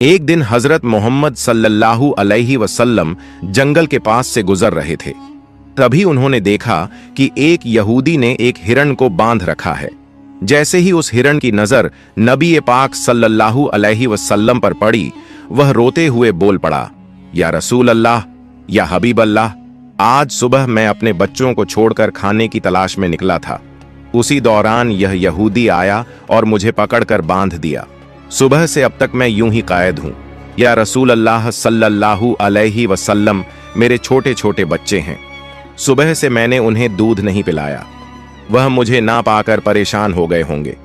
एक दिन हजरत मोहम्मद सल्लल्लाहु अलैहि वसल्लम जंगल के पास से गुजर रहे थे। तभी उन्होंने देखा कि एक यहूदी ने एक हिरण को बांध रखा है। जैसे ही उस हिरण की नजर नबी पाक सल्लल्लाहु अलैहि वसल्लम पर पड़ी, वह रोते हुए बोल पड़ा, या रसूल अल्लाह, या हबीब अल्लाह, आज सुबह मैं अपने बच्चों को छोड़कर खाने की तलाश में निकला था। उसी दौरान यह यहूदी आया और मुझे पकड़कर बांध दिया। सुबह से अब तक मैं यूं ही कायद हूं। या रसूल अल्लाह सल्लल्लाहु अलैहि वसल्लम, मेरे छोटे छोटे बच्चे हैं। सुबह से मैंने उन्हें दूध नहीं पिलाया। वह मुझे ना पाकर परेशान हो गए होंगे।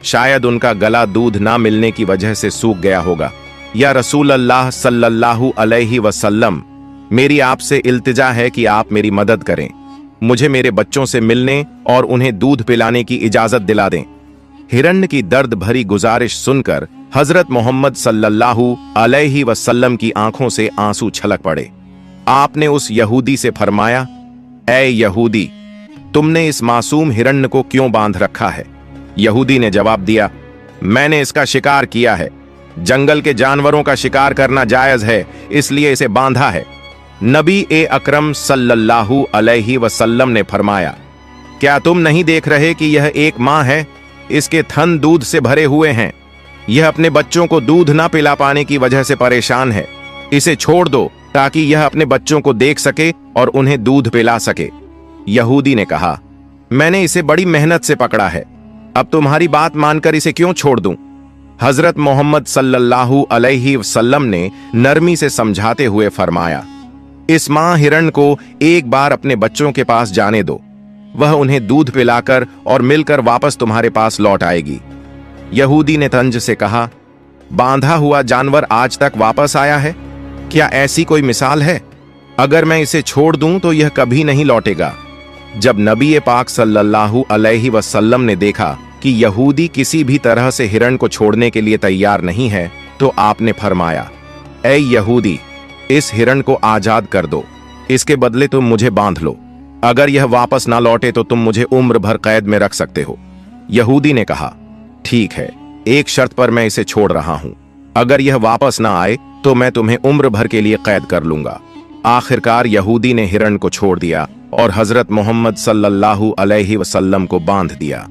शायद उनका गला दूध ना मिलने की वजह से सूख गया होगा। या रसूल अल्लाह सल्लल्लाहु अलैहि वसल्लम, मेरी आपसे इल्तिजा है कि आप मेरी मदद करें। मुझे मेरे बच्चों से मिलने और उन्हें दूध पिलाने की इजाजत दिला दें। हिरण्य की दर्द भरी गुजारिश सुनकर हजरत मोहम्मद सल्लल्लाहु अलैहि वसल्लम की आंखों से आंसू छलक पड़े। आपने उस यहूदी से फरमाया, ऐ यहूदी, तुमने इस मासूम हिरण्य को क्यों बांध रखा है? यहूदी ने जवाब दिया, मैंने इसका शिकार किया है। जंगल के जानवरों का शिकार करना जायज है, इसलिए इसे बांधा है। नबी ए अकरम सल्लल्लाहु अलैहि वसल्लम ने फरमाया, क्या तुम नहीं देख रहे कि यह एक मां है? इसके थन दूध से भरे हुए हैं। यह अपने बच्चों को दूध ना पिला पाने की वजह से परेशान है। इसे छोड़ दो ताकि यह अपने बच्चों को देख सके और उन्हें दूध पिला सके। यहूदी ने कहा, मैंने इसे बड़ी मेहनत से पकड़ा है, अब तुम्हारी बात मानकर इसे क्यों छोड़ दूं? हजरत मोहम्मद सल्लल्लाहु अलैहि वसल्लम ने नरमी से समझाते हुए फरमाया, इस मां हिरण को एक बार अपने बच्चों के पास जाने दो। वह उन्हें दूध पिलाकर और मिलकर वापस तुम्हारे पास लौट आएगी। यहूदी ने तंज से कहा, बांधा हुआ जानवर आज तक वापस आया है? क्या ऐसी कोई मिसाल है? अगर मैं इसे छोड़ दूं तो यह कभी नहीं लौटेगा। जब नबी पाक सल्लल्लाहु अलैहि वसल्लम ने देखा कि यहूदी किसी भी तरह से हिरण को छोड़ने के लिए तैयार नहीं है, तो आपने फरमाया, ऐ यहूदी, इस हिरण को आजाद कर दो। इसके बदले तुम मुझे बांध लो। अगर यह वापस ना लौटे तो तुम मुझे उम्र भर कैद में रख सकते हो। यहूदी ने कहा, ठीक है, एक शर्त पर मैं इसे छोड़ रहा हूं। अगर यह वापस ना आए तो मैं तुम्हें उम्र भर के लिए कैद कर लूंगा। आखिरकार यहूदी ने हिरण को छोड़ दिया और हजरत मोहम्मद सल्लल्लाहु अलैहि वसल्लम को बांध दिया।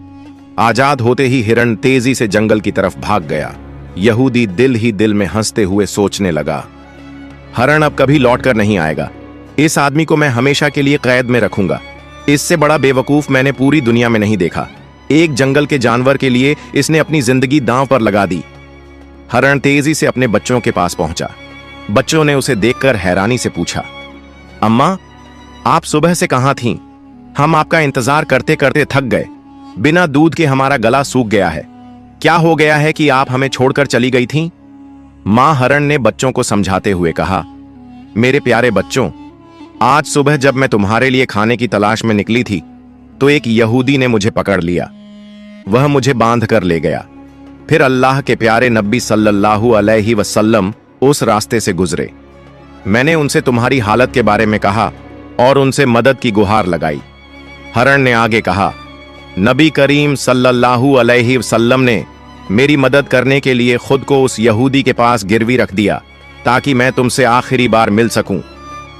आजाद होते ही हिरण तेजी से जंगल की तरफ भाग गया। यहूदी दिल ही दिल में हंसते हुए सोचने लगा, हिरण अब कभी लौटकर नहीं आएगा। इस आदमी को मैं हमेशा के लिए कैद में रखूंगा। इससे बड़ा बेवकूफ मैंने पूरी दुनिया में नहीं देखा। एक जंगल के जानवर के लिए इसने अपनी जिंदगी दांव पर लगा दी। हिरण तेजी से अपने बच्चों के पास पहुंचा। बच्चों ने उसे देखकर हैरानी से पूछा, अम्मा, आप सुबह से कहां थीं? हम आपका इंतजार करते करते थक गए। बिना दूध के हमारा गला सूख गया है। क्या हो गया है कि आप हमें छोड़कर चली गई थीं? मां हिरण ने बच्चों को समझाते हुए कहा, मेरे प्यारे बच्चों, आज सुबह जब मैं तुम्हारे लिए खाने की तलाश में निकली थी तो एक यहूदी ने मुझे पकड़ लिया। वह मुझे बांध कर ले गया। फिर अल्लाह के प्यारे नबी सल्लल्लाहु अलैहि वसल्लम उस रास्ते से गुजरे। मैंने उनसे तुम्हारी हालत के बारे में कहा और उनसे मदद की गुहार लगाई। हिरण ने आगे कहा, नबी करीम सल्लल्लाहु अलैहि वसल्लम ने मेरी मदद करने के लिए खुद को उस यहूदी के पास गिरवी रख दिया ताकि मैं तुमसे आखिरी बार मिल सकूं।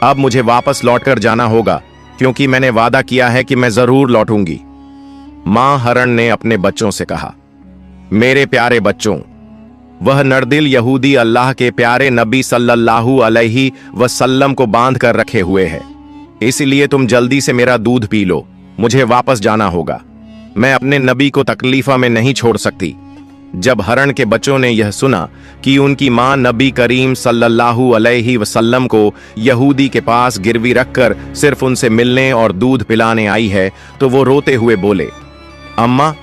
अब मुझे वापस लौटकर जाना होगा क्योंकि मैंने वादा किया है कि मैं जरूर लौटूंगी। मां हिरण ने अपने बच्चों से कहा, मेरे प्यारे बच्चों, वह नरदिल यहूदी अल्लाह के प्यारे नबी सल्लल्लाहु अलैहि वसल्लम को बांध कर रखे हुए है। इसलिए तुम जल्दी से मेरा दूध पी लो। मुझे वापस जाना होगा। मैं अपने नबी को तकलीफा में नहीं छोड़ सकती। जब हिरण के बच्चों ने यह सुना कि उनकी मां नबी करीम सल्लल्लाहु अलैहि वसल्लम को यहूदी के पास गिरवी रखकर सिर्फ उनसे मिलने और दूध पिलाने आई है, तो वो रोते हुए बोले, अम्मा,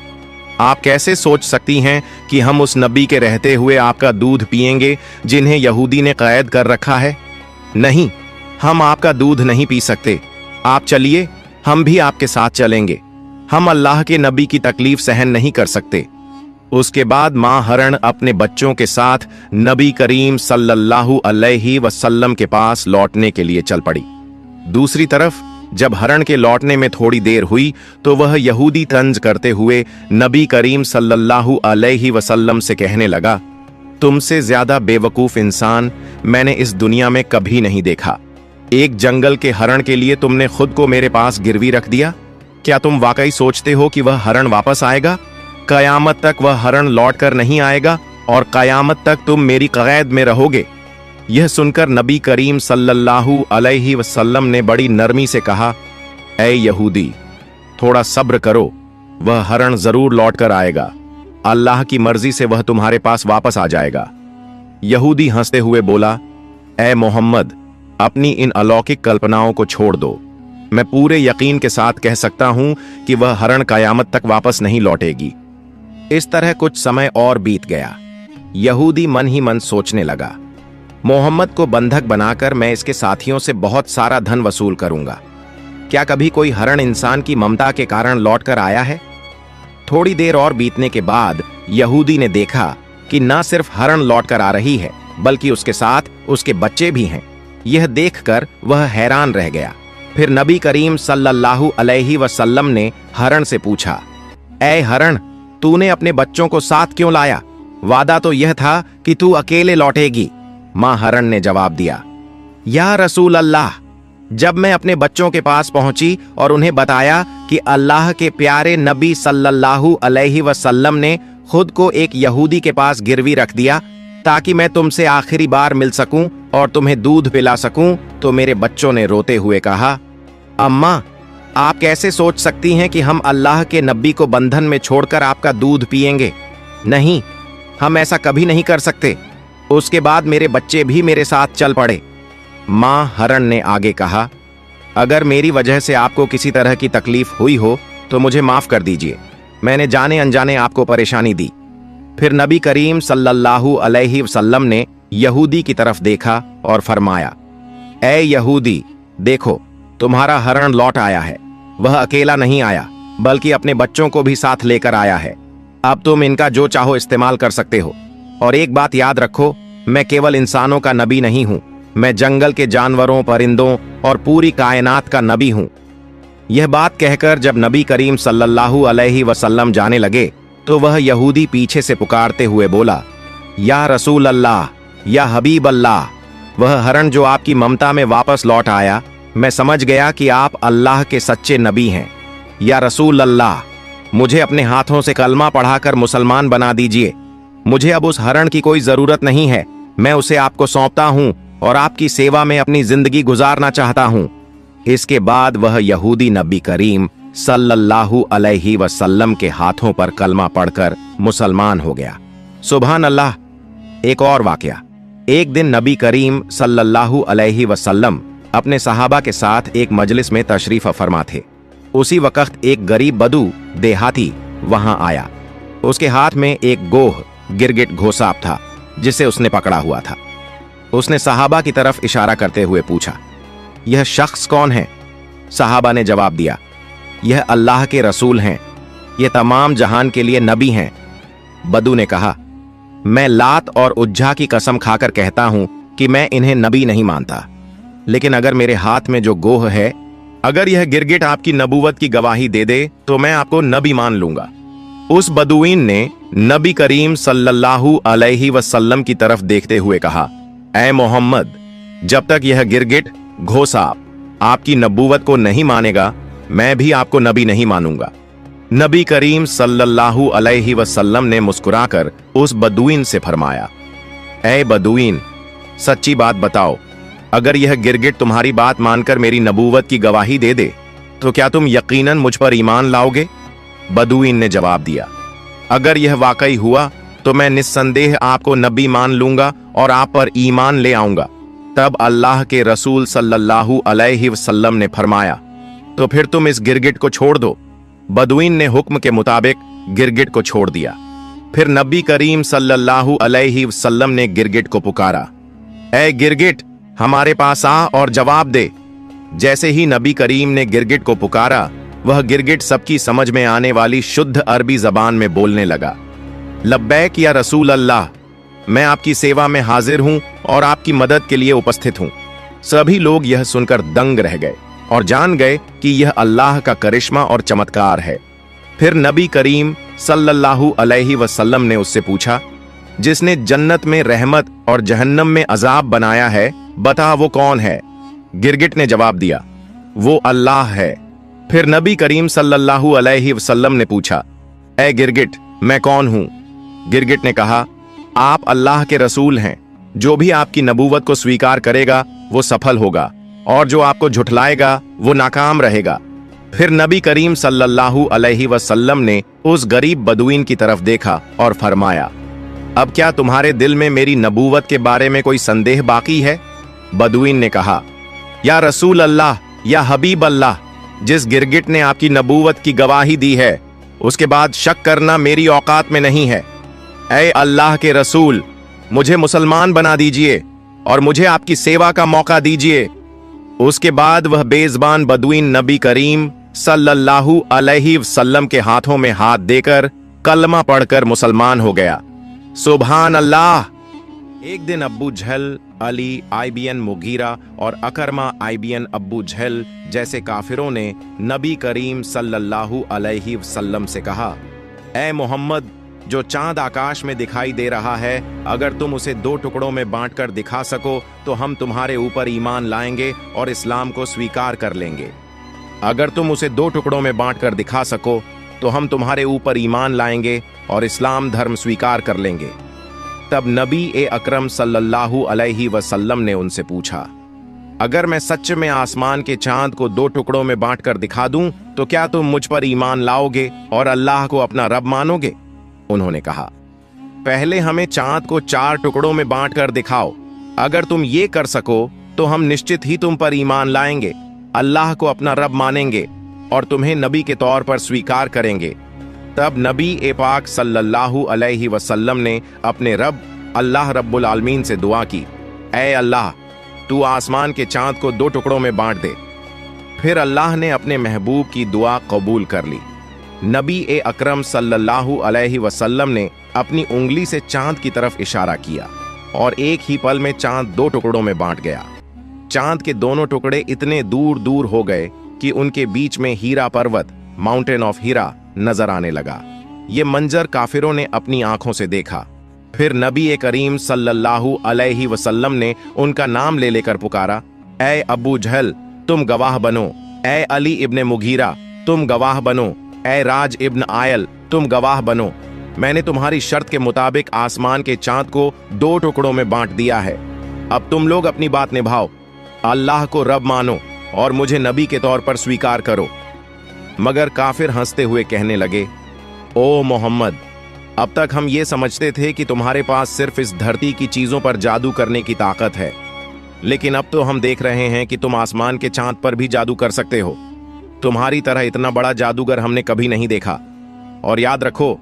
आप कैसे सोच सकती हैं कि हम उस नबी के रहते हुए आपका दूध पिएंगे जिन्हें यहूदी ने कैद कर रखा है? नहीं, हम आपका दूध नहीं पी सकते। आप चलिए, हम भी आपके साथ चलेंगे। हम अल्लाह के नबी की तकलीफ सहन नहीं कर सकते। उसके बाद मां हिरण अपने बच्चों के साथ नबी करीम सल्लल्लाहु अलैहि वसल्लम के पास लौटने के लिए चल पड़ी। दूसरी तरफ जब हिरण के लौटने में थोड़ी देर हुई तो वह यहूदी तंज करते हुए नबी करीम सल्लल्लाहु अलैहि वसल्लम से कहने लगा, तुमसे ज्यादा बेवकूफ इंसान मैंने इस दुनिया में कभी नहीं देखा। एक जंगल के हरण के लिए तुमने खुद को मेरे पास गिरवी रख दिया। क्या तुम वाकई सोचते हो कि वह हरण वापस आएगा? कयामत तक वह हरण लौट कर नहीं आएगा और कयामत तक तुम मेरी कैद में रहोगे। यह सुनकर नबी करीम सल्लल्लाहु अलैहि वसल्लम ने बड़ी नरमी से कहा, ऐ यहूदी, थोड़ा सब्र करो, वह हरण जरूर लौट कर आएगा। अल्लाह की मर्जी से वह तुम्हारे पास वापस आ जाएगा। यहूदी हंसते हुए बोला, ऐ मोहम्मद, अपनी इन अलौकिक कल्पनाओं को छोड़ दो। मैं पूरे यकीन के साथ कह सकता हूं कि वह हरण कयामत तक वापस नहीं लौटेगी। इस तरह कुछ समय और बीत गया। यहूदी मन ही मन सोचने लगा, मोहम्मद को बंधक बनाकर मैं इसके साथियों से बहुत सारा धन वसूल करूंगा। क्या कभी कोई हरण इंसान की ममता के कारण लौट कर आया है? थोड़ी देर और बीतने के बाद यहूदी ने देखा कि न सिर्फ हरण लौट कर आ रही है, बल्कि उसके साथ उसके बच्चे भी हैं। यह देखकर वह हैरान रह गया। फिर नबी करीम सल्लल्लाहु अलैहि वसल्लम ने हरण से पूछा, ऐ हरण, तूने अपने बच्चों को साथ क्यों लाया? वादा तो यह था कि तू अकेले लौटेगी। मां हरण ने जवाब दिया, या रसूल अल्लाह, जब मैं अपने बच्चों के पास पहुंची और उन्हें बताया कि अल्लाह के प्यारे नबी सल्लल्लाहु अलैहि वसल्लम ने खुद को एक यहूदी के पास गिरवी रख दिया ताकि मैं तुमसे आखिरी बार मिल सकूं और तुम्हें दूध पिला सकूं, तो मेरे बच्चों ने रोते हुए कहा, अम्मा, आप कैसे सोच सकती हैं कि हम अल्लाह के नबी को बंधन में छोड़कर आपका दूध पिएंगे? नहीं, हम ऐसा कभी नहीं कर सकते। उसके बाद मेरे बच्चे भी मेरे साथ चल पड़े। मां हरण ने आगे कहा, अगर मेरी वजह से आपको किसी तरह की तकलीफ हुई हो तो मुझे माफ कर दीजिए। मैंने जाने अनजाने आपको परेशानी दी। फिर नबी करीम सल्लल्लाहु अलैहि वसल्लम ने यहूदी की तरफ देखा और फरमाया, ऐ यहूदी, देखो, तुम्हारा हरण लौट आया है। वह अकेला नहीं आया, बल्कि अपने बच्चों को भी साथ लेकर आया है। अब तुम इनका जो चाहो इस्तेमाल कर सकते हो। और एक बात याद रखो, मैं केवल इंसानों का नबी नहीं हूं, मैं जंगल के जानवरों, परिंदों और पूरी कायनात का नबी हूं। यह बात कहकर जब नबी करीम सल्लल्लाहु अलैहि वसल्लम जाने लगे तो वह यहूदी पीछे से पुकारते हुए बोला, या रसूल अल्लाह, या हबीब अल्लाह, वह हरण जो आपकी ममता में वापस लौट आया, मैं समझ गया कि आप अल्लाह के सच्चे नबी हैं। या रसूल अल्लाह, मुझे अपने हाथों से कलमा पढ़ाकर मुसलमान बना दीजिए। मुझे अब उस हरण की कोई जरूरत नहीं है। मैं उसे आपको सौंपता हूं और आपकी सेवा में अपनी जिंदगी गुजारना चाहता हूं। इसके बाद वह यहूदी नबी करीम सल्लल्लाहु अलैहि वसल्लम के हाथों पर कलमा पढ़कर मुसलमान हो गया। सुभान अल्लाह। एक और वाकया। एक दिन नबी करीम सल्लल्लाहु अलैहि वसल्लम अपने सहाबा के साथ एक मजलिस में तशरीफ फरमा थे। उसी वक्त एक गरीब बदू देहाती वहां आया। उसके हाथ में एक गोह गिरगिट घोसाप था जिसे उसने पकड़ा हुआ था। उसने सहाबा की तरफ इशारा करते हुए पूछा, यह शख्स कौन है? सहाबा ने जवाब दिया, यह अल्लाह के रसूल हैं, यह तमाम जहान के लिए नबी हैं। बदू ने कहा, मैं लात और उज्जा की कसम खाकर कहता हूं कि मैं इन्हें नबी नहीं मानता, लेकिन अगर मेरे हाथ में जो गोह है, अगर यह गिरगिट आपकी नबूवत की गवाही दे दे तो मैं आपको नबी मान लूंगा। उस बदुईन ने नबी करीम सल्लल्लाहु अलैहि वसल्लम की तरफ देखते हुए कहा, ऐ मोहम्मद, जब तक यह गिरगिट घोसाप आपकी नबूवत को नहीं मानेगा, मैं भी आपको नबी नहीं मानूंगा। नबी करीम सल्लल्लाहु अलैहि वसल्लम ने मुस्कुराकर उस बदुईन से फरमाया, ऐ बदुईन, सच्ची बात बताओ, अगर यह गिरगिट तुम्हारी बात मानकर मेरी नबूवत की गवाही दे दे तो क्या तुम यकीनन मुझ पर ईमान लाओगे? बदुईन ने जवाब दिया, अगर यह वाकई हुआ तो मैं निस्संदेह आपको नबी मान लूंगा और आप पर ईमान ले आऊंगा। तब अल्लाह के रसूल सल्लल्लाहु अलैहि वसल्लम ने फरमाया, तो फिर तुम इस गिरगिट को छोड़ दो। बदुईन ने हुक्म के मुताबिक गिरगिट को छोड़ दिया। फिर नबी करीम सल्लल्लाहु अलैहि वसल्लम ने गिरगिट को पुकारा, ऐ गिरगिट, हमारे पास आ और जवाब दे। जैसे ही नबी करीम ने गिरगिट को पुकारा, वह गिरगिट सबकी समझ में आने वाली शुद्ध अरबी जबान में बोलने लगा, लब्बैक या रसूल अल्लाह, मैं आपकी सेवा में हाजिर हूं और आपकी मदद के लिए उपस्थित हूं। सभी लोग यह सुनकर दंग रह गए और जान गए कि यह अल्लाह का करिश्मा और चमत्कार है। फिर नबी करीम सल्लल्लाहु अलैहि वसल्लम ने उससे पूछा, जिसने जन्नत में रहमत और जहन्नम में अजाब बनाया है, बता वो कौन है? गिरगिट ने जवाब दिया, वो अल्लाह है। फिर नबी करीम सल्लल्लाहु अलैहि वसल्लम ने पूछा, ए गिरगिट, मैं कौन हूं? गिरगिट ने कहा, आप अल्लाह के रसूल हैं। जो भी आपकी नबूवत को स्वीकार करेगा वो सफल होगा, और जो आपको झुठलाएगा वो नाकाम रहेगा। फिर नबी करीम सल्लल्लाहु अलैहि वसल्लम ने उस गरीब बदुइन की तरफ देखा और फरमाया, अब क्या तुम्हारे दिल में मेरी नबूवत के बारे में कोई संदेह बाकी है? बदुइन ने कहा, या रसूल अल्लाह, या हबीब अल्लाह, जिस गिरगिट ने आपकी नबूवत की गवाही दी है, उसके बाद शक करना मेरी औकात में नहीं है। ऐ अल्लाह के रसूल, मुझे मुसलमान बना दीजिए और मुझे आपकी सेवा का मौका दीजिए। उसके बाद वह बेज़बान बदुइन नबी करीम सल्लल्लाहु अलैहि वसल्लम के हाथों में हाथ देकर कलमा पढ़कर मुसलमान हो गया। सुभान अल्लाह। एक दिन अब्बू जहल, अली आईबीएन मुगीरा और अकरमा आईबीएन अब्बू जहल जैसे काफिरों ने नबी करीम सल्लल्लाहु अलैहि वसल्लम से कहा, ऐ मोहम्मद, जो चांद आकाश में दिखाई दे रहा है, अगर तुम उसे 2 टुकड़ों में बांटकर दिखा सको तो हम तुम्हारे ऊपर ईमान लाएंगे और इस्लाम को स्वीकार कर लेंगे। अगर तुम उसे 2 टुकड़ों में बांटकर दिखा सको तो हम तुम्हारे ऊपर ईमान लाएंगे और इस्लाम धर्म स्वीकार कर लेंगे। तब नबी अकरम सल्लल्लाहु अलैहि वसल्लम ने उनसे पूछा, अगर मैं सच में आसमान के चांद को 2 टुकड़ों में बांटकर दिखा दूं तो क्या तुम मुझ पर ईमान लाओगे और अल्लाह को अपना रब मानोगे? उन्होंने कहा, पहले हमें चांद को 4 टुकड़ों में बांटकर दिखाओ। अगर तुम ये कर सको तो हम निश्चित ही तुम पर ईमान लाएंगे, अल्लाह को अपना रब मानेंगे और तुम्हें नबी के तौर पर स्वीकार करेंगे। तब नबी पाक सल्लल्लाहु अलैहि वसल्लम ने अपने रब अल्लाह रब्बुल आलमीन से दुआ की, ऐ अल्लाह, तू आसमान के चांद को 2 टुकड़ों में बांट दे। फिर अल्लाह ने अपने महबूब की दुआ कबूल कर ली। नबी अकरम सल्लल्लाहु अलैहि वसल्लम ने अपनी उंगली से चांद की तरफ इशारा किया और एक ही पल में चांद 2 टुकड़ों में बांट गया। चांद के दोनों टुकड़े इतने दूर दूर हो गए कि उनके बीच में हीरा पर्वत, माउंटेन ऑफ हीरा, नजर आने लगा। ये मंजर काफिरों ने अपनी आंखों से देखा। फिर नबी करीम सल्लल्लाहु अलैहि वसल्लम ने उनका नाम ले लेकर पुकारा, ऐ अबू जहल, तुम गवाह बनो। ऐ अली इब्ने मुगीरा, तुम गवाह बनो। ऐ राज इब्न आयल, तुम गवाह बनो। मैंने तुम्हारी शर्त के मुताबिक आसमान के चांद को 2 टुकड़ों में बांट दिया है। अब तुम लोग अपनी बात निभाओ, अल्लाह को रब मानो और मुझे नबी के तौर पर स्वीकार करो। मगर काफिर हंसते हुए कहने लगे, ओ मोहम्मद, अब तक हम ये समझते थे कि तुम्हारे पास सिर्फ इस धरती की चीजों पर जादू करने की ताकत है, लेकिन अब तो हम देख रहे हैं कि तुम आसमान के चांद पर भी जादू कर सकते हो। तुम्हारी तरह इतना बड़ा जादूगर हमने कभी नहीं देखा। और याद रखो,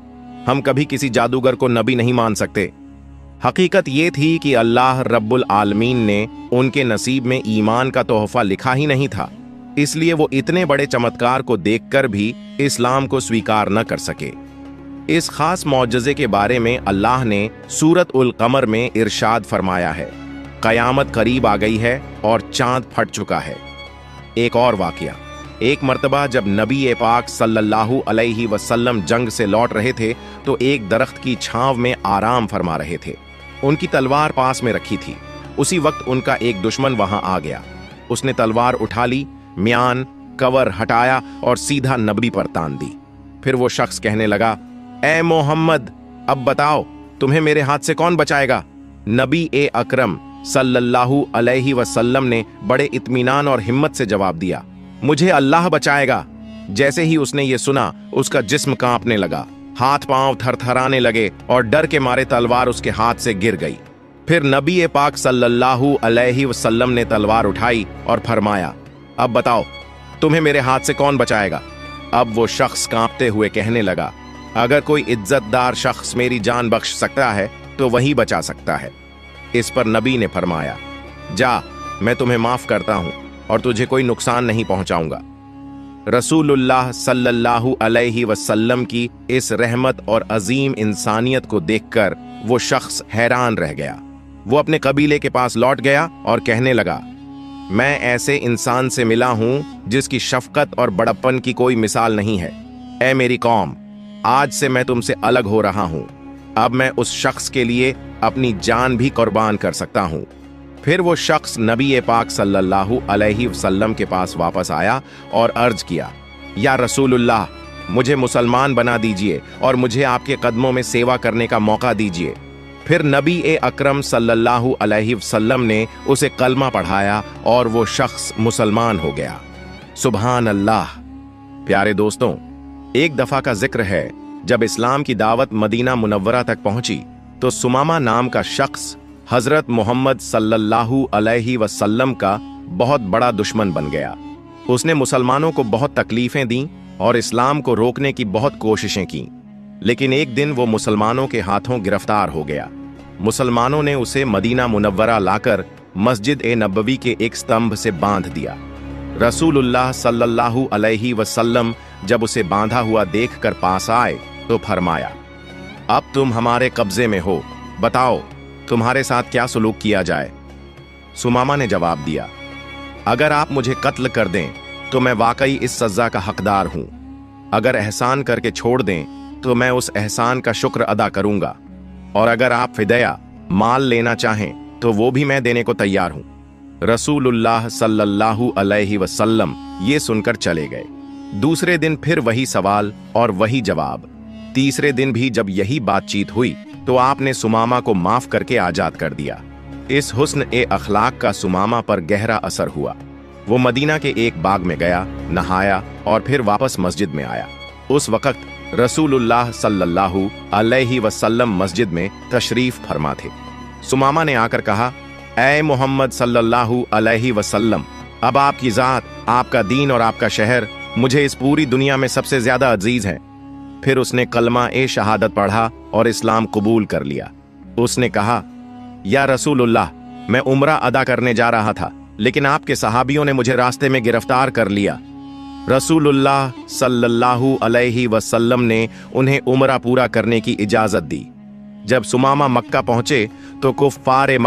हम कभी किसी जादूगर को नबी नहीं मान सकते। हकीकत ये थी कि अल्लाह रब्बुल आलमीन ने उनके नसीब में ईमान का तोहफा लिखा ही नहीं था, इसलिए वो इतने बड़े चमत्कार को देखकर भी इस्लाम को स्वीकार न कर सके। इस खास मौजज़े के बारे में अल्लाह ने सूरत उल कमर में इरशाद फरमाया है, कयामत करीब आ गई है और चांद फट चुका है। एक और वाकया, एक मर्तबा जब नबी पाक सल्लल्लाहु अलैहि वसल्लम जंग से लौट रहे थे तो एक दरख्त की छांव में आराम फरमा रहे थे। उनकी तलवार पास में रखी थी। उसी वक्त उनका एक दुश्मन वहां आ गया। उसने तलवार उठा ली, म्यान कवर हटाया और सीधा नबी पर तान दी। फिर वो शख्स कहने लगा, ए मोहम्मद, अब बताओ तुम्हें मेरे हाथ से कौन बचाएगा? नबी अकरम सल्लल्लाहु अलैहि वसल्लम ने बड़े इत्मीनान और हिम्मत से जवाब दिया, मुझे अल्लाह बचाएगा। जैसे ही उसने ये सुना, उसका जिस्म कांपने लगा, हाथ पांव थरथराने लगे और डर के मारे तलवार उसके हाथ से गिर गई। फिर नबी पाक सल्लल्लाहु अलैहि वसल्लम ने तलवार उठाई और फरमाया, अब बताओ तुम्हें मेरे हाथ से कौन बचाएगा? अब वो शख्स कांपते हुए कहने लगा, अगर कोई इज्जतदार शख्स मेरी जान बख्श सकता है तो वही बचा सकता है। इस पर नबी ने फरमाया, जा, मैं तुम्हें माफ करता हूं और तुझे कोई नुकसान नहीं पहुंचाऊंगा। रसूलुल्लाह सल्लल्लाहु अलैहि वसल्लम की इस रहमत और अजीम इंसानियत को देखकर वो शख्स हैरान रह गया। वो अपने कबीले के पास लौट गया और कहने लगा, मैं ऐसे इंसान से मिला हूं जिसकी शफकत और बड़प्पन की कोई मिसाल नहीं है। ऐ मेरी कौम, आज से मैं तुमसे अलग हो रहा हूं। अब मैं उस शख्स के लिए अपनी जान भी कुर्बान कर सकता हूं। फिर वो शख्स नबी पाक सल्लल्लाहु अलैहि वसल्लम के पास वापस आया और अर्ज किया, या रसूलुल्लाह, मुझे मुसलमान बना दीजिए और मुझे आपके कदमों में सेवा करने का मौका दीजिए। फिर नबी अकरम सल्लल्लाहु अलैहि वसल्लम ने उसे कलमा पढ़ाया और वो शख्स मुसलमान हो गया। सुभान अल्लाह। प्यारे दोस्तों, एक दफा का जिक्र है, जब इस्लाम की दावत मदीना मुनव्वरा तक पहुंची तो सुमामा नाम का शख्स हजरत मोहम्मद सल्लल्लाहु अलैहि वसल्लम का बहुत बड़ा दुश्मन बन गया। उसने मुसलमानों को बहुत तकलीफें दी और इस्लाम को रोकने की बहुत कोशिशें की, लेकिन एक दिन वो मुसलमानों के हाथों गिरफ्तार हो गया। मुसलमानों ने उसे मदीना मुनव्वरा लाकर मस्जिद नबवी के एक स्तंभ से बांध दिया। रसूलुल्लाह सल्लल्लाहु अलैहि वसल्लम जब उसे बांधा हुआ देखकर पास आए तो फरमाया, अब तुम हमारे कब्जे में हो, बताओ तुम्हारे साथ क्या सुलूक किया जाए। सुमामा ने जवाब दिया, अगर आप मुझे कत्ल कर दें तो मैं वाकई इस सजा का हकदार हूं। अगर एहसान करके छोड़ दें तो मैं उस एहसान का शुक्र अदा करूंगा, और अगर आप फिदया माल लेना चाहें तो वो भी मैं देने को तैयार हूं। रसूलुल्लाह सल्लल्लाहु अलैहि वसल्लम ये सुनकर चले गए। दूसरे दिन फिर वही सवाल और वही जवाब। तीसरे दिन भी जब यही बातचीत हुई तो आपने सुमामा को माफ करके आजाद कर दिया। इस हुस्न अखलाक का सुमामा पर गहरा असर हुआ। वो मदीना के एक बाग में गया, नहाया और फिर वापस मस्जिद में आया। उस वक्त रसूलुल्लाह सल्लल्लाहु अलैहि वसल्लम मस्जिद में तशरीफ फरमा थे। सुमामा ने आकर कहा, ऐ मोहम्मद सल्लल्लाहु अलैहि वसल्लम, अब आपकी जात, आपका दीन और आपका शहर मुझे इस पूरी दुनिया में सबसे ज्यादा अजीज है। फिर उसने कलमा शहादत पढ़ा और इस्लाम कबूल कर लिया। उसने कहा, या रसूलुल्लाह, मैं उम्रा अदा करने जा रहा था, लेकिन आपके सहाबियों ने मुझे रास्ते में गिरफ्तार कर लिया। रसूलुल्लाह सल्लल्लाहु अलैहि वसल्लम ने उन्हें उम्रा पूरा करने की इजाजत दी। जब सुमामा मक्का पहुंचे तो कुफ्फार